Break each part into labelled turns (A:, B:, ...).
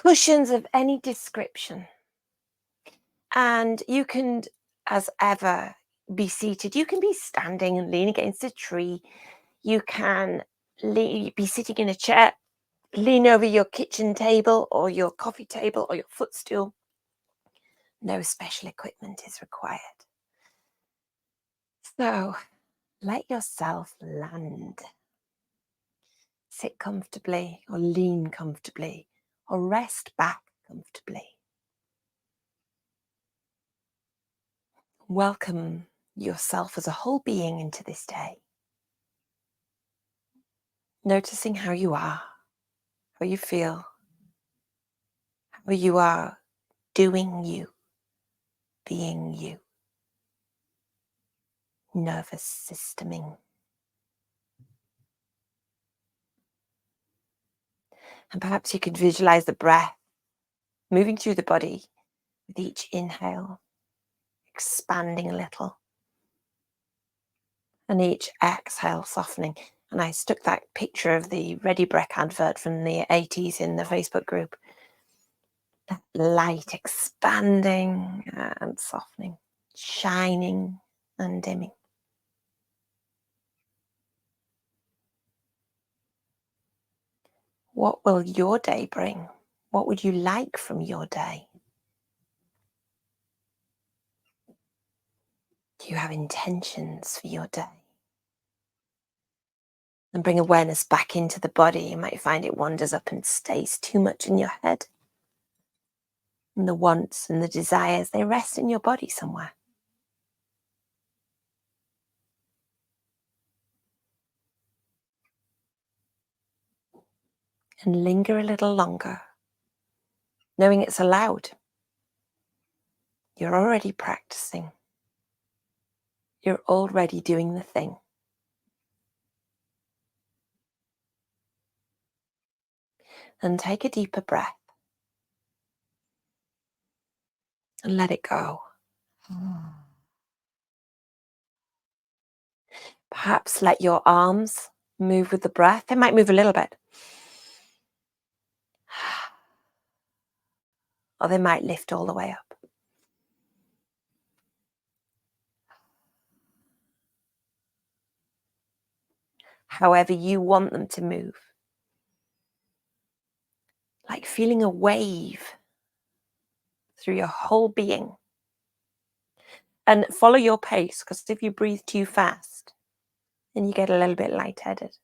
A: cushions of any description. And you can, as ever, be seated. You can be standing and lean against a tree. You can be sitting in a chair, lean over your kitchen table or your coffee table or your footstool. No special equipment is required. So let yourself land. Sit comfortably or lean comfortably or rest back comfortably. Welcome yourself as a whole being into this day. Noticing how you are, how you feel, how you are doing you, being you. Nervous systeming. And perhaps you could visualize the breath moving through the body with each inhale, expanding a little, and each exhale softening. And I stuck that picture of the Ready Breck advert from the 80s in the Facebook group. That light expanding and softening, shining and dimming. What will your day bring? What would you like from your day? Do you have intentions for your day? And bring awareness back into the body. You might find it wanders up and stays too much in your head. And the wants and the desires, they rest in your body somewhere. And linger a little longer, knowing it's allowed. You're already practicing. You're already doing the thing. And take a deeper breath. And let it go. Perhaps let your arms move with the breath. They might move a little bit. Or they might lift all the way up. However you want them to move. Like feeling a wave through your whole being. And follow your pace, because if you breathe too fast, then you get a little bit lightheaded.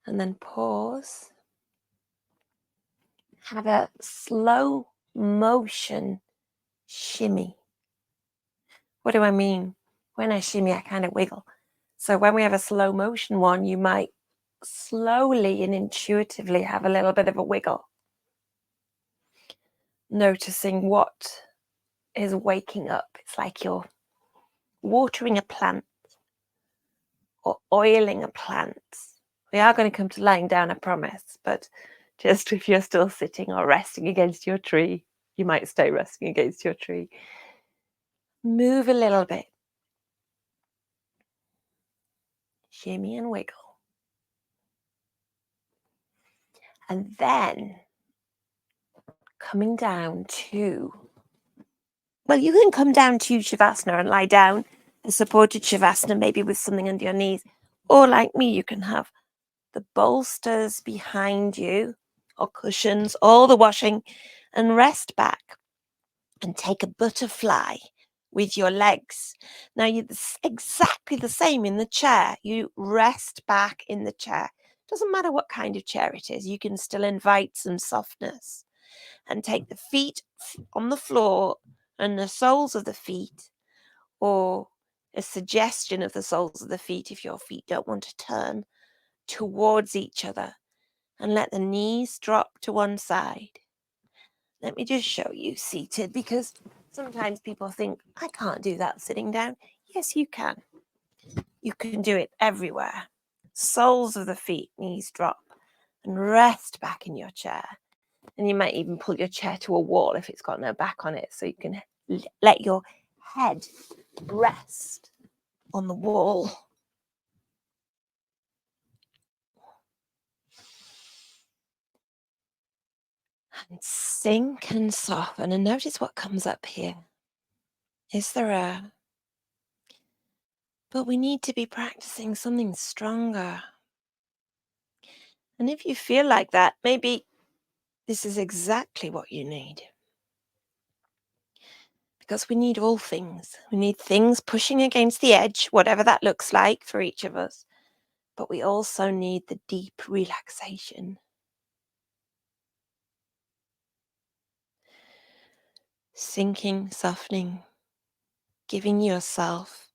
A: And then pause. Have a slow motion shimmy. What do I mean? When I shimmy, I kind of wiggle. So when we have a slow motion one, you might slowly and intuitively have a little bit of a wiggle. Noticing what is waking up. It's like you're watering a plant or oiling a plant. We are going to come to lying down, I promise, but just if you're still sitting or resting against your tree, you might stay resting against your tree. Move a little bit. Shimmy and wiggle. And then coming down to, well, you can come down to Shavasana and lie down, a supported Shavasana, maybe with something under your knees. Or like me, you can have the bolsters behind you or cushions, all the washing, and rest back and take a butterfly with your legs. Now, it's exactly the same in the chair. You rest back in the chair. Doesn't matter what kind of chair it is. You can still invite some softness and take the feet on the floor and the soles of the feet, or a suggestion of the soles of the feet if your feet don't want to turn towards each other, and let the knees drop to one side. Let me just show you seated, because sometimes people think, I can't do that sitting down. Yes, you can. You can do it everywhere. Soles of the feet, knees drop, and rest back in your chair. And you might even pull your chair to a wall if it's got no back on it, so you can let your head rest on the wall. And sink and soften, and notice what comes up here. Is there a... But we need to be practicing something stronger. And if you feel like that, maybe this is exactly what you need. Because we need all things. We need things pushing against the edge, whatever that looks like for each of us. But we also need the deep relaxation. Sinking, softening, giving yourself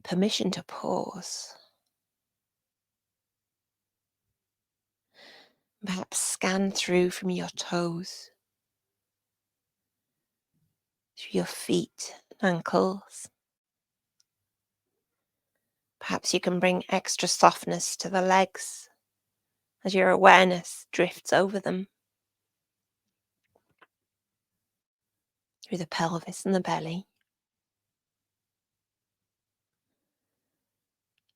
A: permission to pause. Perhaps scan through from your toes, through your feet and ankles. Perhaps you can bring extra softness to the legs as your awareness drifts over them, through the pelvis and the belly,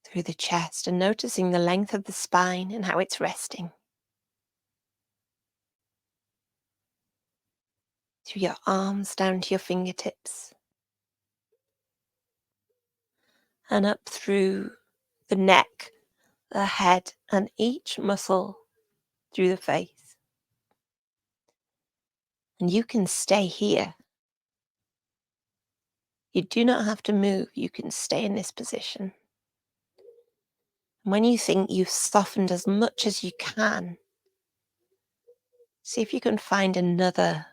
A: through the chest, and noticing the length of the spine and how it's resting. Through your arms down to your fingertips, and up through the neck, the head, and each muscle through the face. And you can stay here. You do not have to move. You can stay in this position. And when you think you've softened as much as you can, see if you can find another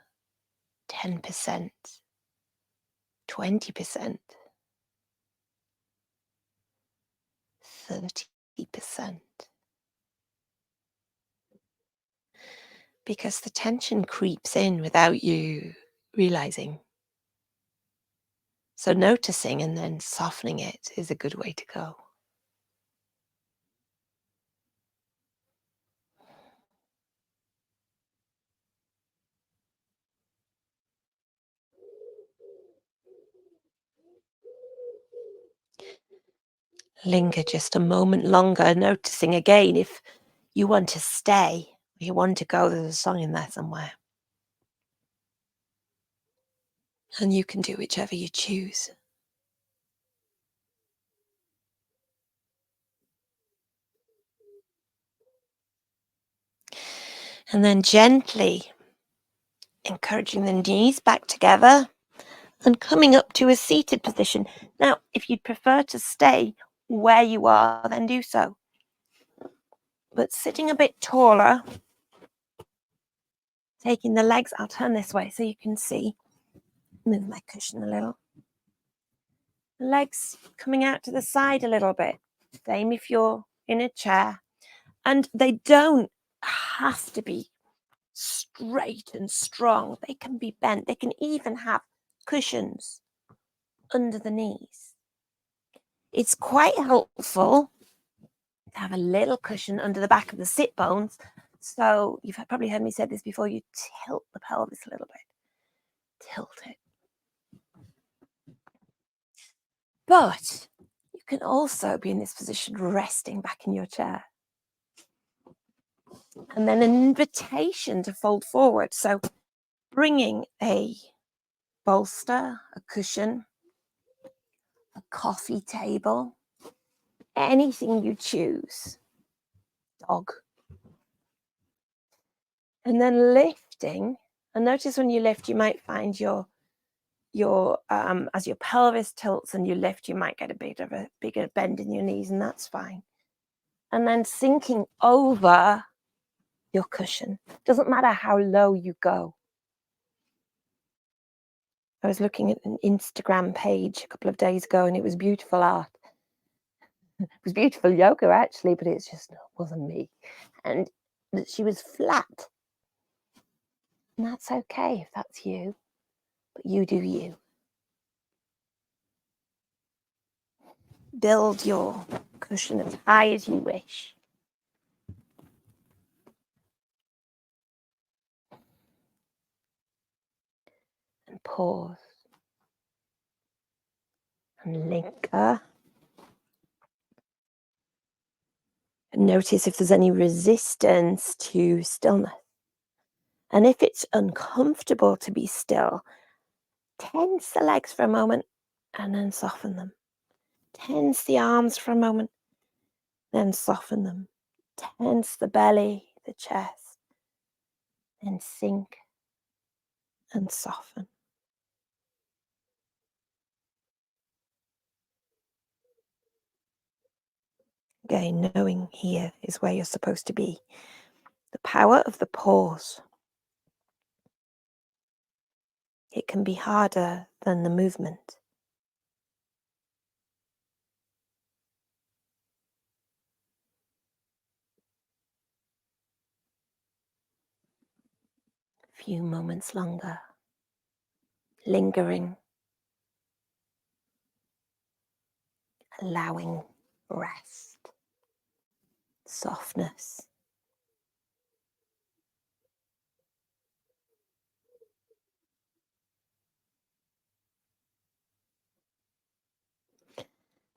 A: 10%, 20%, 30%. Because the tension creeps in without you realizing. So noticing and then softening it is a good way to go. Linger just a moment longer, noticing again if you want to stay, or you want to go. There's a song in there somewhere. And you can do whichever you choose. And then gently encouraging the knees back together and coming up to a seated position. Now, if you'd prefer to stay where you are, then do so. But sitting a bit taller, taking the legs, I'll turn this way so you can see. Move my cushion a little. The legs coming out to the side a little bit. Same if you're in a chair. And they don't have to be straight and strong. They can be bent. They can even have cushions under the knees. It's quite helpful to have a little cushion under the back of the sit bones. So you've probably heard me say this before, you tilt the pelvis a little bit. Tilt it. But you can also be in this position resting back in your chair. And then an invitation to fold forward. So bringing a bolster, a cushion, a coffee table, anything you choose. Dog. And then lifting. And notice when you lift, you might find your as your pelvis tilts and you lift, you might get a bigger bend in your knees, and that's fine. And then sinking over your cushion. Doesn't matter how low you go. I was looking at an Instagram page a couple of days ago, and it was beautiful art. It was beautiful yoga, actually, but it just wasn't me. And she was flat. And that's okay if that's you, but you do you. Build your cushion as high as you wish. And pause. and linger. And notice if there's any resistance to stillness. And if it's uncomfortable to be still, tense the legs for a moment and then soften them. Tense the arms for a moment, then soften them. Tense the belly, the chest, then sink and soften. Again, knowing here is where you're supposed to be. The power of the pause. It can be harder than the movement. A few moments longer, lingering, allowing rest, softness.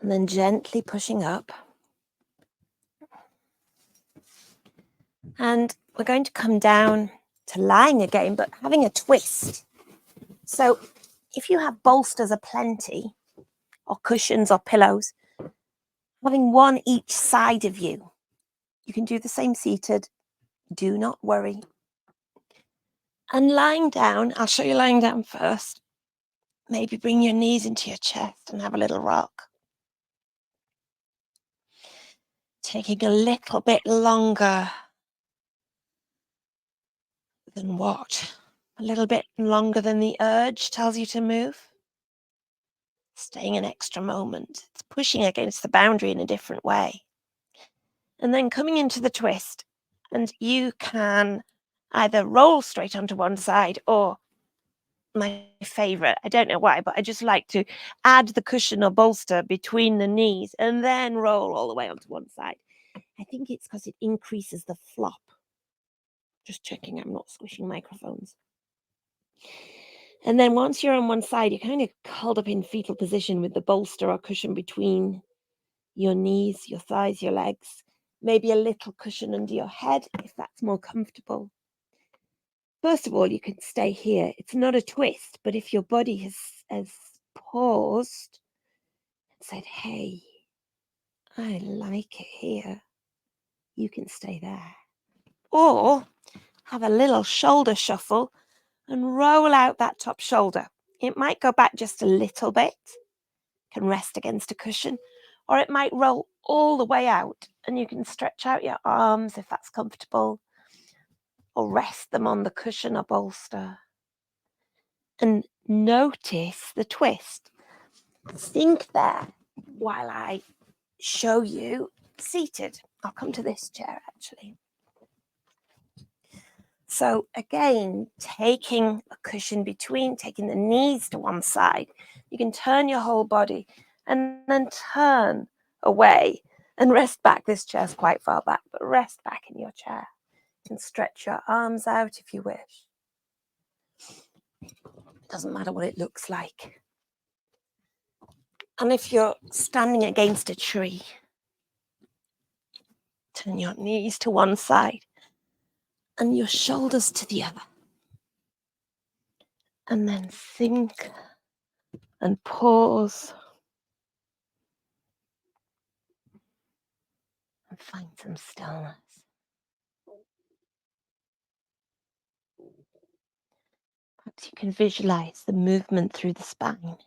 A: And then gently pushing up. And we're going to come down to lying again, but having a twist. So if you have bolsters aplenty, or cushions or pillows, having one each side of you. You can do the same seated. Do not worry. And lying down, I'll show you lying down first. Maybe bring your knees into your chest and have a little rock. Taking a little bit longer than what? A little bit longer than the urge tells you to move. Staying an extra moment. It's pushing against the boundary in a different way. And then coming into the twist, and you can either roll straight onto one side, or my favorite, I don't know why, but I just like to add the cushion or bolster between the knees and then roll all the way onto one side. I think it's because it increases the flop. Just checking I'm not squishing microphones. And then once you're on one side, you're kind of curled up in fetal position with the bolster or cushion between your knees, your thighs, your legs. Maybe a little cushion under your head if that's more comfortable. First of all, you can stay here. It's not a twist, but if your body has paused and said, hey, I like it here, you can stay there. Or have a little shoulder shuffle and roll out that top shoulder. It might go back just a little bit, can rest against a cushion, or it might roll all the way out and you can stretch out your arms if that's comfortable, or rest them on the cushion or bolster. And notice the twist. Think there while I show you seated. I'll come to this chair actually. So again, taking a cushion between, taking the knees to one side, you can turn your whole body and then turn away and rest back. This chair's quite far back, but rest back in your chair. You can stretch your arms out if you wish. It doesn't matter what it looks like. And if you're standing against a tree, turn your knees to one side and your shoulders to the other. And then think and pause and find some stillness. Perhaps you can visualize the movement through the spine.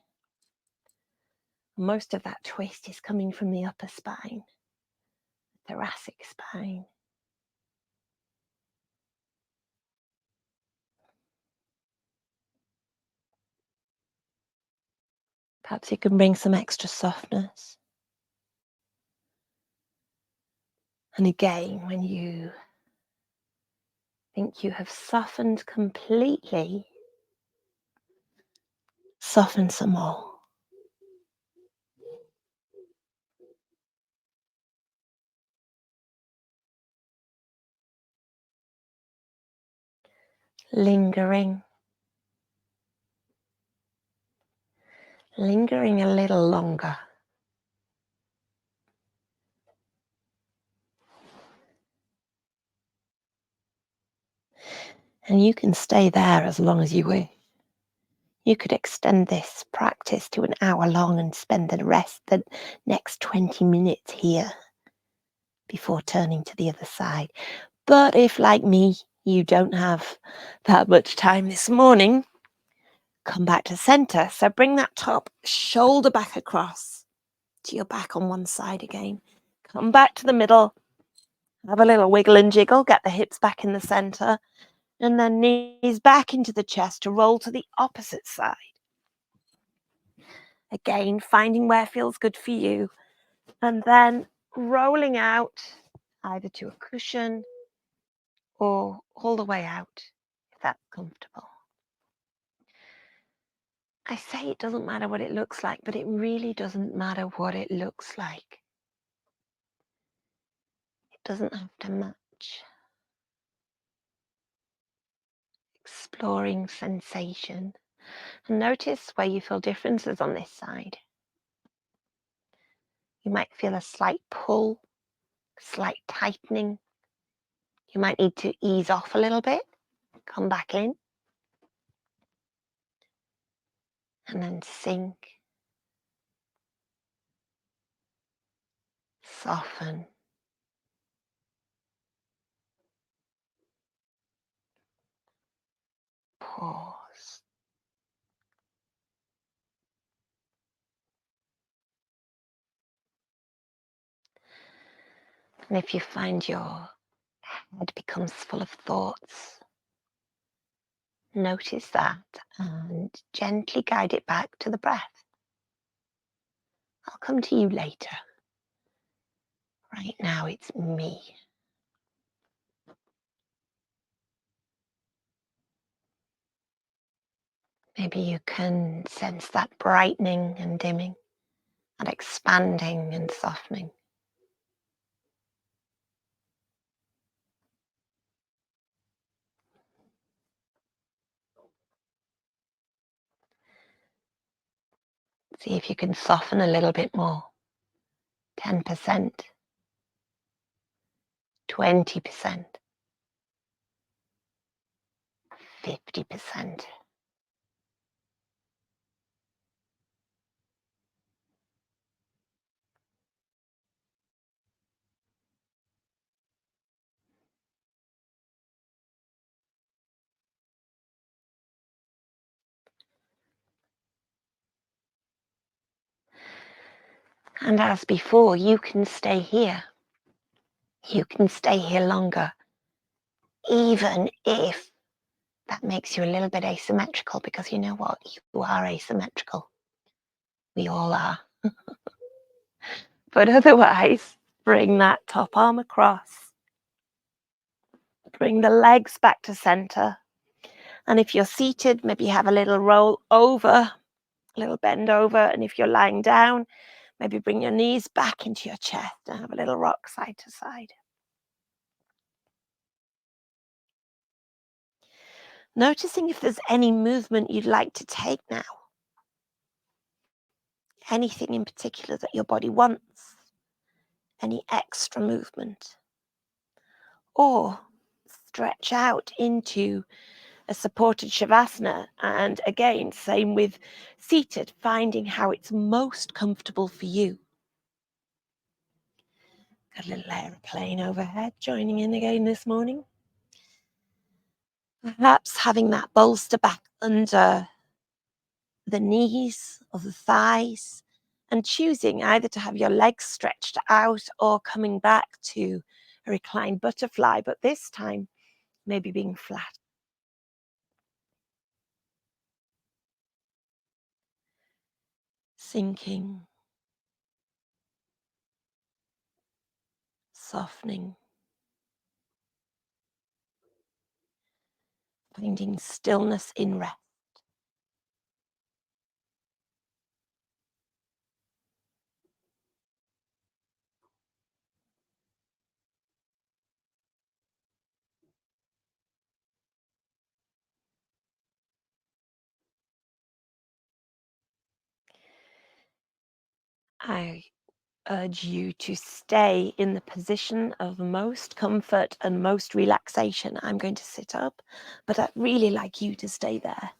A: Most of that twist is coming from the upper spine, the thoracic spine. Perhaps you can bring some extra softness. And again, when you think you have softened completely, soften some more. Lingering. lingering a little longer. And you can stay there as long as you wish. You could extend this practice to an hour long and spend the next 20 minutes here before turning to the other side. But if, like me, you don't have that much time this morning, come back to center. So bring that top shoulder back across to your back on one side again. Come back to the middle. Have a little wiggle and jiggle. Get the hips back in the center. And then knees back into the chest to roll to the opposite side. Again, finding where feels good for you. And then rolling out either to a cushion or all the way out, if that's comfortable. I say it doesn't matter what it looks like, but it really doesn't matter what it looks like. It doesn't have to match. Exploring sensation. And notice where you feel differences on this side. You might feel a slight pull, slight tightening. You might need to ease off a little bit, come back in, and then sink, soften, pause. And if you find your head becomes full of thoughts, notice that and gently guide it back to the breath. I'll come to you later. Right now it's me. Maybe you can sense that brightening and dimming, and expanding and softening. See if you can soften a little bit more. 10%, 20%, 50%. And as before, you can stay here. You can stay here longer, even if that makes you a little bit asymmetrical, because you know what? You are asymmetrical. We all are. But otherwise, bring that top arm across. Bring the legs back to center. And if you're seated, maybe have a little roll over, a little bend over. And if you're lying down, maybe bring your knees back into your chest and have a little rock side to side. Noticing if there's any movement you'd like to take now. Anything in particular that your body wants. Any extra movement. Or stretch out into a supported Shavasana. And again, same with seated, finding how it's most comfortable for you. Got a little aeroplane overhead joining in again this morning. Perhaps having that bolster back under the knees or the thighs, and choosing either to have your legs stretched out or coming back to a reclined butterfly, but this time maybe being flat. Sinking, softening, finding stillness in rest. I urge you to stay in the position of most comfort and most relaxation. I'm going to sit up, but I'd really like you to stay there.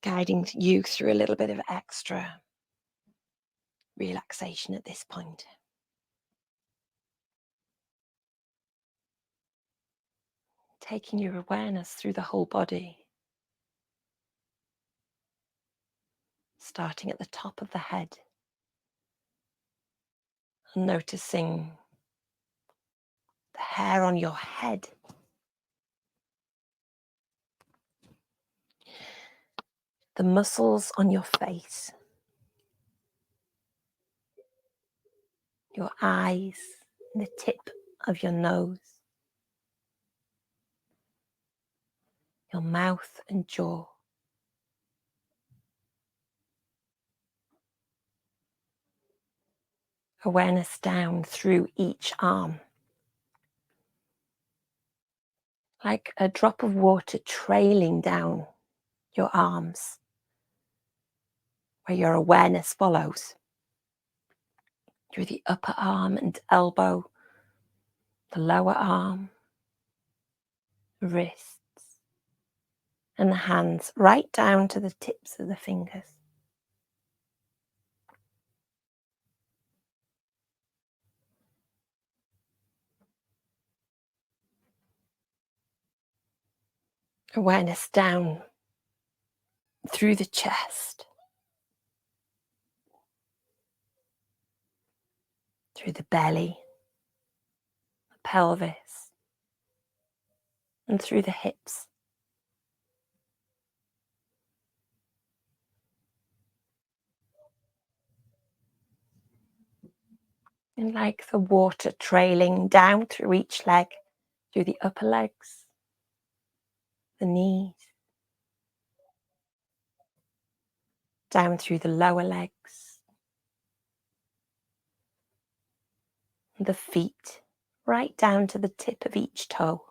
A: Guiding you through a little bit of extra relaxation at this point. Taking your awareness through the whole body. Starting at the top of the head. And noticing the hair on your head. The muscles on your face. Your eyes, and the tip of your nose. Your mouth and jaw. Awareness down through each arm. Like a drop of water trailing down your arms, where your awareness follows. Through the upper arm and elbow, the lower arm, wrists, and the hands right down to the tips of the fingers. Awareness down through the chest, through the belly, the pelvis, and through the hips. And like the water trailing down through each leg, through the upper legs, the knees, down through the lower legs, the feet, right down to the tip of each toe.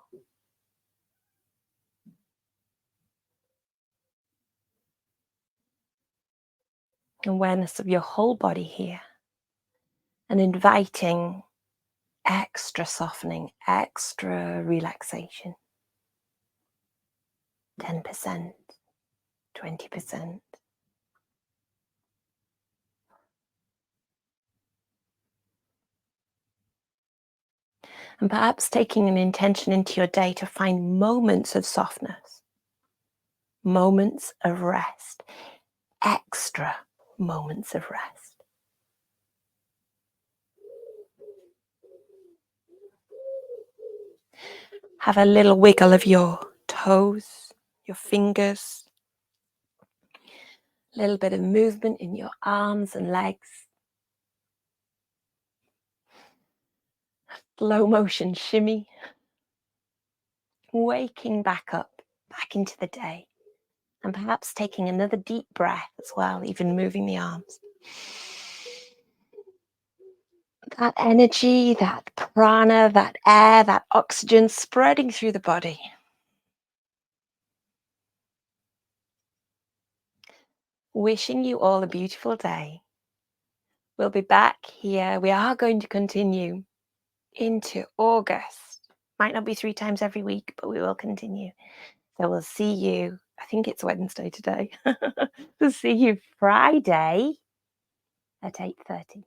A: Awareness of your whole body here, and inviting extra softening, extra relaxation. 10%, 20%. And perhaps taking an intention into your day to find moments of softness, moments of rest, extra moments of rest. Have a little wiggle of your toes, your fingers, a little bit of movement in your arms and legs. Slow motion shimmy. Waking back up, back into the day. And perhaps taking another deep breath as well, even moving the arms. That energy, that prana, that air, that oxygen spreading through the body. Wishing you all a beautiful day. We'll be back here. We are going to continue into August. Might not be 3 times every week, but we will continue. So we'll see you, I think it's Wednesday today. We'll see you Friday at 8:30. I'm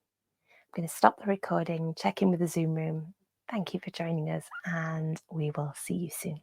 A: going to stop the recording, check in with the Zoom room. Thank you for joining us, and we will see you soon.